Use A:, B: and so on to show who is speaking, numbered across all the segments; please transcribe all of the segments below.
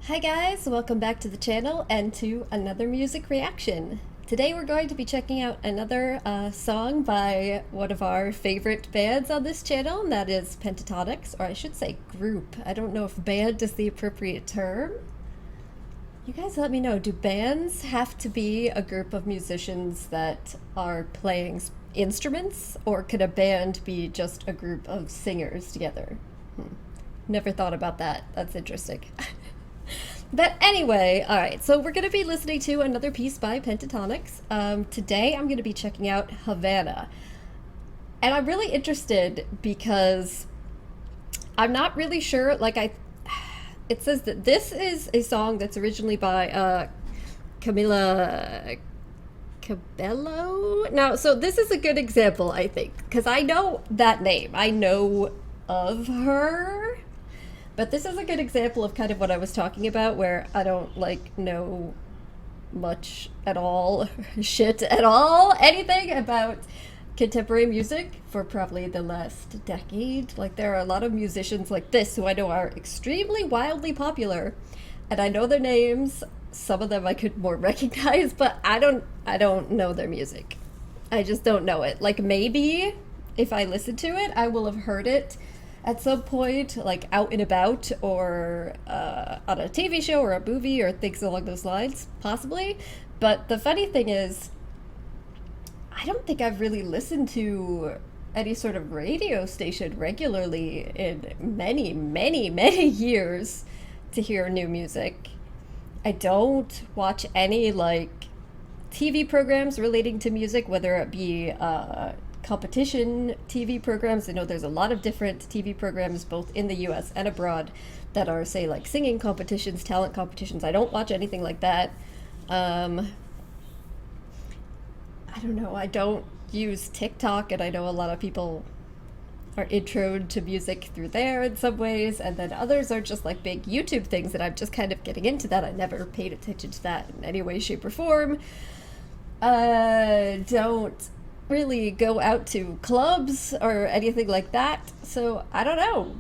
A: Hi guys, welcome back to the channel and to another music reaction. Today we're going to be checking out another song by one of our favorite bands on this channel, and that is Pentatonix, or I should say group. I don't know if band is the appropriate term. You guys let me know, do bands have to be a group of musicians that are playing instruments, or could a band be just a group of singers together? Never thought about that. That's interesting. But anyway, alright, so we're going to be listening to another piece by Pentatonix. Today I'm going to be checking out Havana. And I'm really interested because I'm not really sure, it says that this is a song that's originally by Camila Cabello? Now, so this is a good example, I think, because I know that name. I know of her. But this is a good example of kind of what I was talking about, where I don't know much at all, shit at all, anything about contemporary music for probably the last decade. Like, there are a lot of musicians like this who I know are extremely wildly popular, and I know their names. Some of them I could more recognize, but I don't know their music. I just don't know it. Like, maybe if I listen to it, I will have heard it at some point, like out and about, or on a TV show or a movie or things along those lines, possibly. But the funny thing is, I don't think I've really listened to any sort of radio station regularly in many, many, many years to hear new music. I don't watch any TV programs relating to music, whether it be competition TV programs. I know there's a lot of different TV programs both in the US and abroad that are, say, like singing competitions, talent competitions. I don't watch anything like that. I don't know, I don't use TikTok, and I know a lot of people are introed to music through there in some ways, and then others are just like big YouTube things that I'm just kind of getting into that. I never paid attention to that in any way, shape, or form. Don't really go out to clubs or anything like that, so I don't know,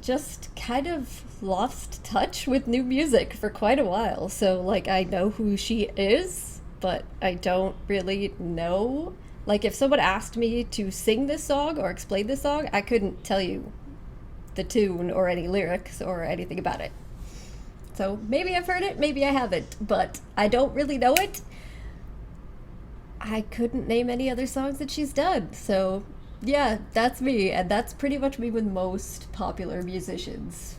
A: just kind of lost touch with new music for quite a while. So I know who she is, but I don't really know. Like, if someone asked me to sing this song or explain this song, I couldn't tell you the tune or any lyrics or anything about it. So maybe I've heard it, maybe I haven't, but I don't really know it. I couldn't name any other songs that she's done. So yeah, that's me, and that's pretty much me with most popular musicians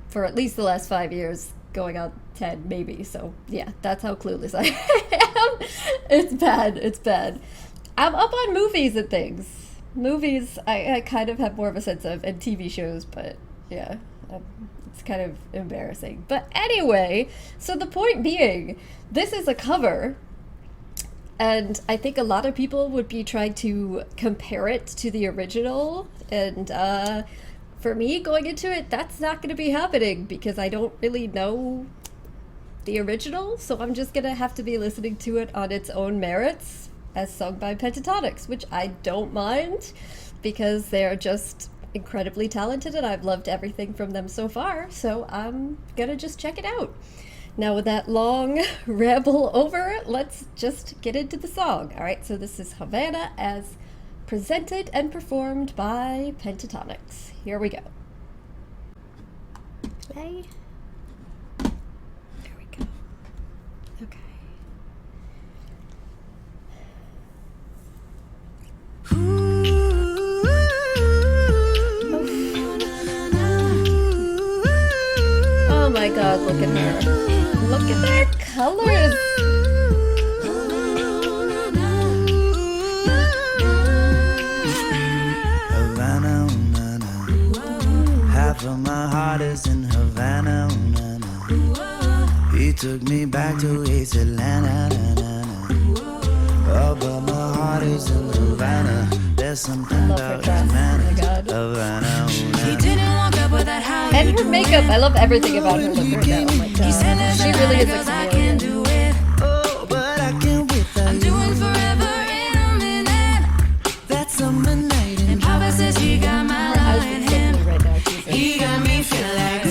A: for at least the last 5 years, going on 10 maybe. So yeah, that's how clueless I am. It's bad. I'm up on movies and things. Movies I kind of have more of a sense of, and TV shows, but yeah, it's kind of embarrassing. But anyway, so the point being, this is a cover. And I think a lot of people would be trying to compare it to the original. And for me, going into it, that's not going to be happening because I don't really know the original. So I'm just going to have to be listening to it on its own merits as sung by Pentatonix, which I don't mind because they're just incredibly talented and I've loved everything from them so far. So I'm going to just check it out. Now, with that long ramble over, let's just get into the song. All right, so this is Havana as presented and performed by Pentatonix. Here we go. Play. There we go. Okay. Oh my God, look at her. Look at their colors!
B: Havana, na, na. Half of my heart is in Havana, na, na. He took me back to East Atlanta, na, na, na. Oh, but my heart is in Havana. There's something about Havana. Havana,
C: he didn't walk up with that how
A: and her makeup, I love everything about her look right now. Oh my God. She really is a chameleon.
B: oh, but I can't wait that
C: I'm doing forever in a minute.
B: That summer night
C: And Papa says he got my love in him.
A: Right now, Jesus.
C: He got me feeling like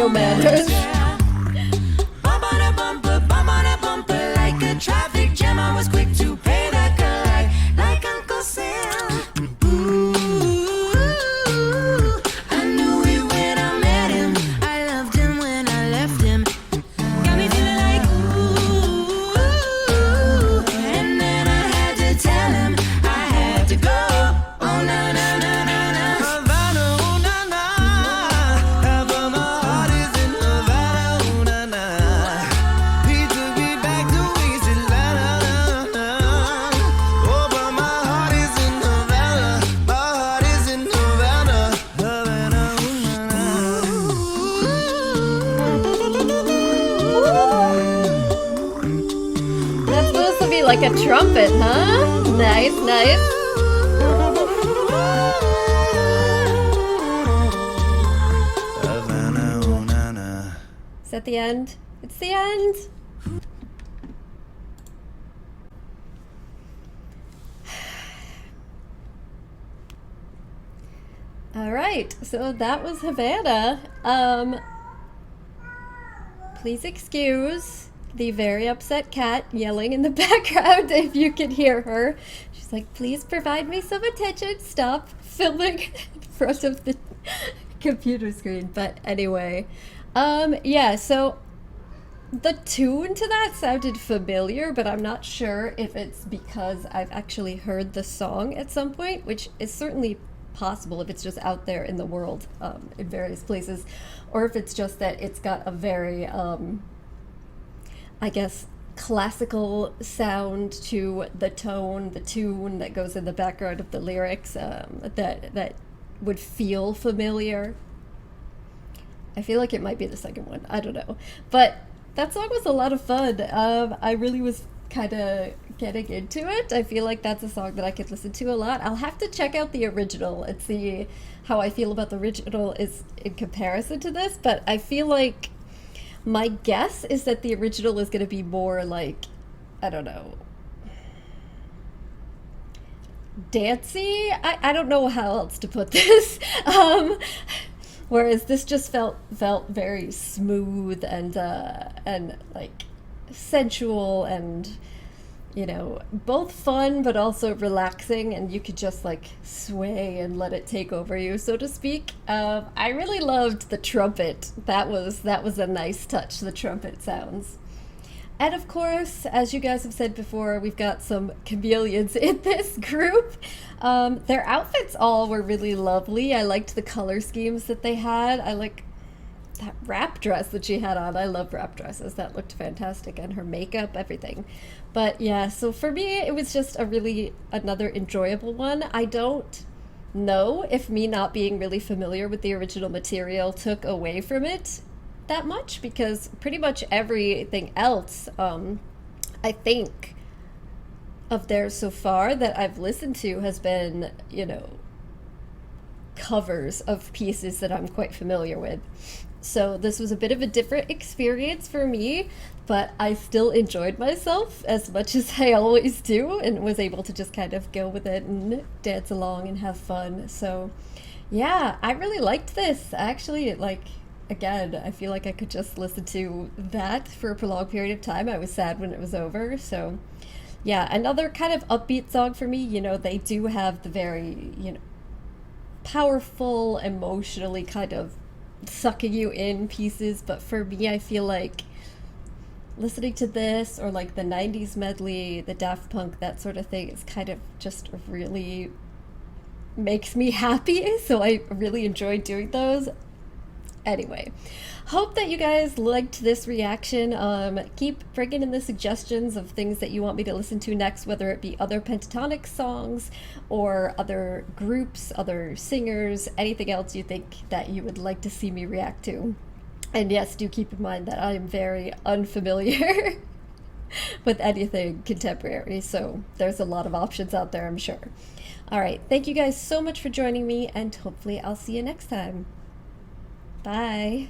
A: no manners.
C: Bump on a bumper, like a traffic jam. I was quick to pay like like Uncle Sam. Ooh, I knew it when I met him. I loved him when I left him. Got me feeling like ooh, and then I had to tell him I had to go. Oh no no no no no.
B: Havana, ooh, na, na. Half of my heart is in Havana, ooh, na, na. He took me back to East Atlanta, na, na. Oh, but my heart is in Havana. My heart is in Havana. Havana,
A: That's supposed to be like a trumpet, huh? Nice, nice.
B: Havana, ooh, na, na.
A: Is that the end? It's the end. All right, so that was Havana. Please excuse the very upset cat yelling in the background if you can hear her. She's like, please provide me some attention. Stop filming in front of the computer screen. But anyway, yeah, so the tune to that sounded familiar, but I'm not sure if it's because I've actually heard the song at some point, which is certainly possible if it's just out there in the world in various places, or if it's just that it's got a very, I guess, classical sound to the tone, the tune that goes in the background of the lyrics that would feel familiar. I feel like it might be the second one. I don't know. But that song was a lot of fun. I really was kind of getting into it. I feel like that's a song that I could listen to a lot. I'll have to check out the original and see how I feel about the original is in comparison to this, but I feel like my guess is that the original is going to be more like, I don't know, dancey? I don't know how else to put this. Whereas this just felt very smooth and like sensual and, you know, both fun but also relaxing, and you could just like sway and let it take over you, so to speak. I really loved the trumpet. That was a nice touch, the trumpet sounds. And of course, as you guys have said before, we've got some chameleons in this group. Their outfits all were really lovely. I liked the color schemes that they had. I like that wrap dress that she had on. I love wrap dresses. That looked fantastic. And her makeup, everything. But yeah, so for me, it was just another enjoyable one. I don't know if me not being really familiar with the original material took away from it that much, because pretty much everything else, I think, of theirs so far that I've listened to has been, you know, covers of pieces that I'm quite familiar with. So this was a bit of a different experience for me, but I still enjoyed myself as much as I always do, and was able to just kind of go with it and dance along and have fun. So yeah, I really liked this. Actually, like, again, I feel like I could just listen to that for a prolonged period of time. I was sad when it was over. So yeah, another kind of upbeat song for me. You know, they do have the very, you know, powerful, emotionally kind of sucking you in pieces, but for me, I feel like listening to this or like the 90s medley, the Daft Punk, that sort of thing is kind of just really makes me happy. So I really enjoyed doing those. Anyway, hope that you guys liked this reaction. Keep bringing in the suggestions of things that you want me to listen to next, whether it be other Pentatonix songs or other groups, other singers, anything else you think that you would like to see me react to. And yes, do keep in mind that I am very unfamiliar with anything contemporary, so there's a lot of options out there, I'm sure. All right, thank you guys so much for joining me, and hopefully I'll see you next time. Bye.